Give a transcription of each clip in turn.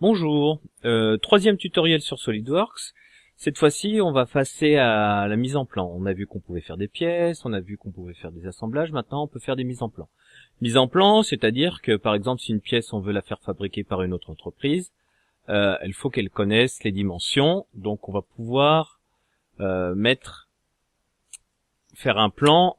Bonjour, troisième tutoriel sur SolidWorks. Cette fois-ci, on va passer à la mise en plan. On a vu qu'on pouvait faire des pièces, on a vu qu'on pouvait faire des assemblages, maintenant on peut faire des mises en plan. Mise en plan, c'est-à-dire que par exemple, si une pièce, on veut la faire fabriquer par une autre entreprise, il faut qu'elle connaisse les dimensions, donc on va pouvoir faire un plan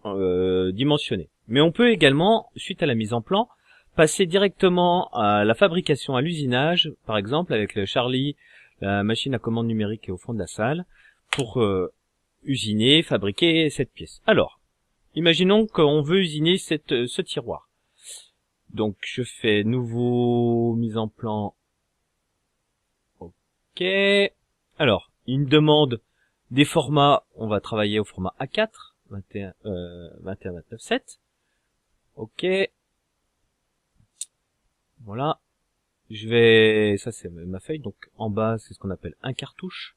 dimensionné. Mais on peut également, suite à la mise en plan, passer directement à la fabrication, à l'usinage, par exemple avec le Charlie, la machine à commande numérique qui est au fond de la salle, pour usiner, fabriquer cette pièce. Alors, imaginons qu'on veut usiner ce tiroir. Donc je fais nouveau mise en plan. Ok. Alors, il me demande des formats, on va travailler au format A4, 21-29-7. Ok. Voilà. Ça c'est ma feuille, donc en bas c'est ce qu'on appelle un cartouche.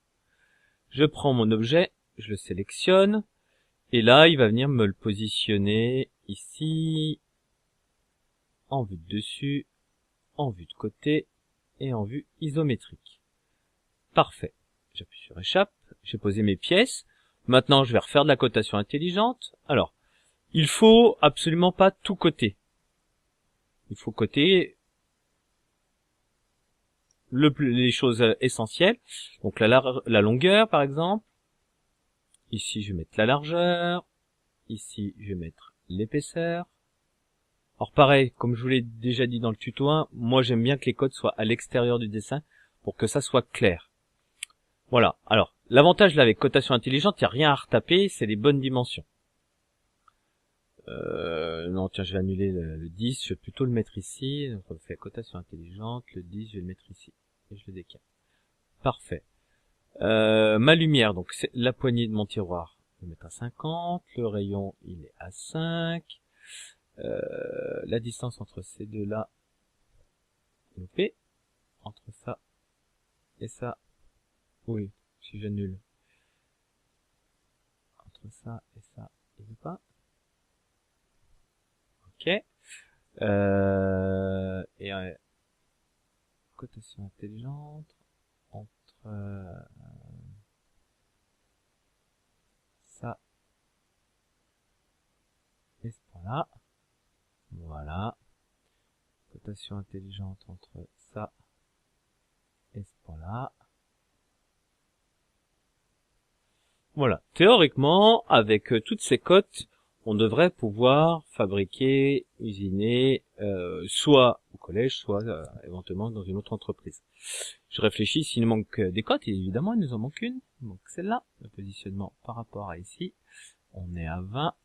Je prends mon objet, je le sélectionne, et là il va venir me le positionner ici, en vue de dessus, en vue de côté, et en vue isométrique. Parfait. J'appuie sur échappe, j'ai posé mes pièces. Maintenant je vais refaire de la cotation intelligente. Alors, il faut absolument pas tout coter. Il faut coter les choses essentielles. Donc la longueur par exemple. Ici je vais mettre la largeur. Ici je vais mettre l'épaisseur. Alors pareil, comme je vous l'ai déjà dit dans le tuto 1, moi j'aime bien que les codes soient à l'extérieur du dessin pour que ça soit clair. Voilà, alors l'avantage là avec cotation intelligente, il n'y a rien à retaper, c'est les bonnes dimensions. Non tiens, je vais annuler le 10, je vais plutôt le mettre ici. Donc on fait cotation intelligente, le 10 je vais le mettre ici. Et je le décale. Parfait. Ma lumière, donc c'est la poignée de mon tiroir, je vais mettre à 50, le rayon il est à 5, la distance entre ces deux là, loupé, entre ça et ça, oui, si j'annule, entre ça et ça, il veut pas, ok, et cotation intelligente, entre ça et ce point là, voilà, cotation intelligente entre ça et ce point là. Voilà. Théoriquement, avec toutes ces cotes, on devrait pouvoir fabriquer, usiner, soit au collège, soit éventuellement dans une autre entreprise. Je réfléchis, s'il nous manque des cotes, et évidemment, il nous en manque une. Donc celle-là, le positionnement par rapport à ici, on est à 20.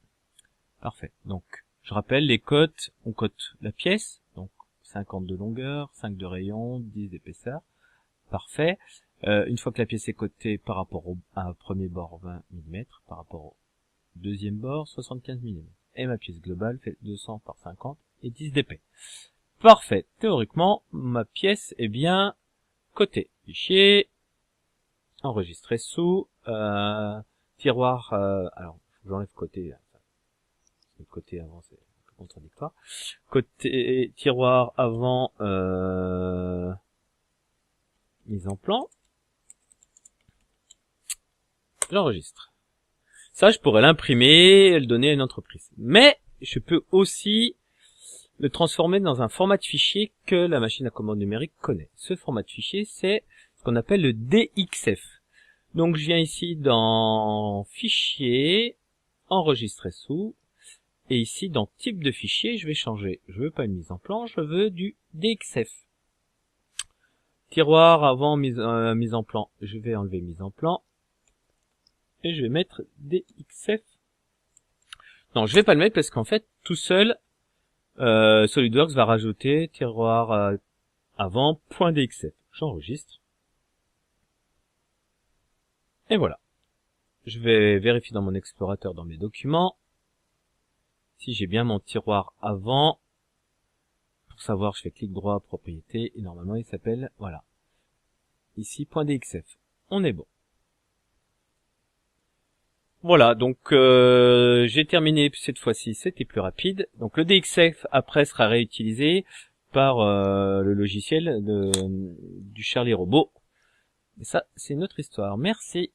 Parfait. Donc, je rappelle, les cotes, on cote la pièce, donc 50 de longueur, 5 de rayon, 10 d'épaisseur. Parfait. Une fois que la pièce est cotée par rapport à un premier bord 20 mm, par rapport au deuxième bord 75 mm. Et ma pièce globale fait 200 par 50 et 10 d'épais. Parfait. Théoriquement, ma pièce est bien cotée. Fichier, enregistré sous, tiroir, alors, faut que j'enlève côté, le côté avant c'est un peu contradictoire. Côté, tiroir avant, mise en plan. J'enregistre. Ça, je pourrais l'imprimer et le donner à une entreprise. Mais, je peux aussi le transformer dans un format de fichier que la machine à commande numérique connaît. Ce format de fichier, c'est ce qu'on appelle le DXF. Donc, je viens ici dans Fichier, Enregistrer sous, et ici, dans Type de fichier, je vais changer. Je veux pas une mise en plan, je veux du DXF. Tiroir avant mise en plan, je vais enlever mise en plan. Et je vais mettre DXF. Non, je vais pas le mettre parce qu'en fait, tout seul, SolidWorks va rajouter tiroir avant .dxf. J'enregistre. Et voilà. Je vais vérifier dans mon explorateur, dans mes documents, si j'ai bien mon tiroir avant. Pour savoir, je fais clic droit, propriété, et normalement il s'appelle, voilà, ici .dxf. On est bon. Voilà, donc j'ai terminé cette fois-ci, c'était plus rapide. Donc le DXF après sera réutilisé par le logiciel du Charlie Robot. Et ça, c'est une autre histoire. Merci.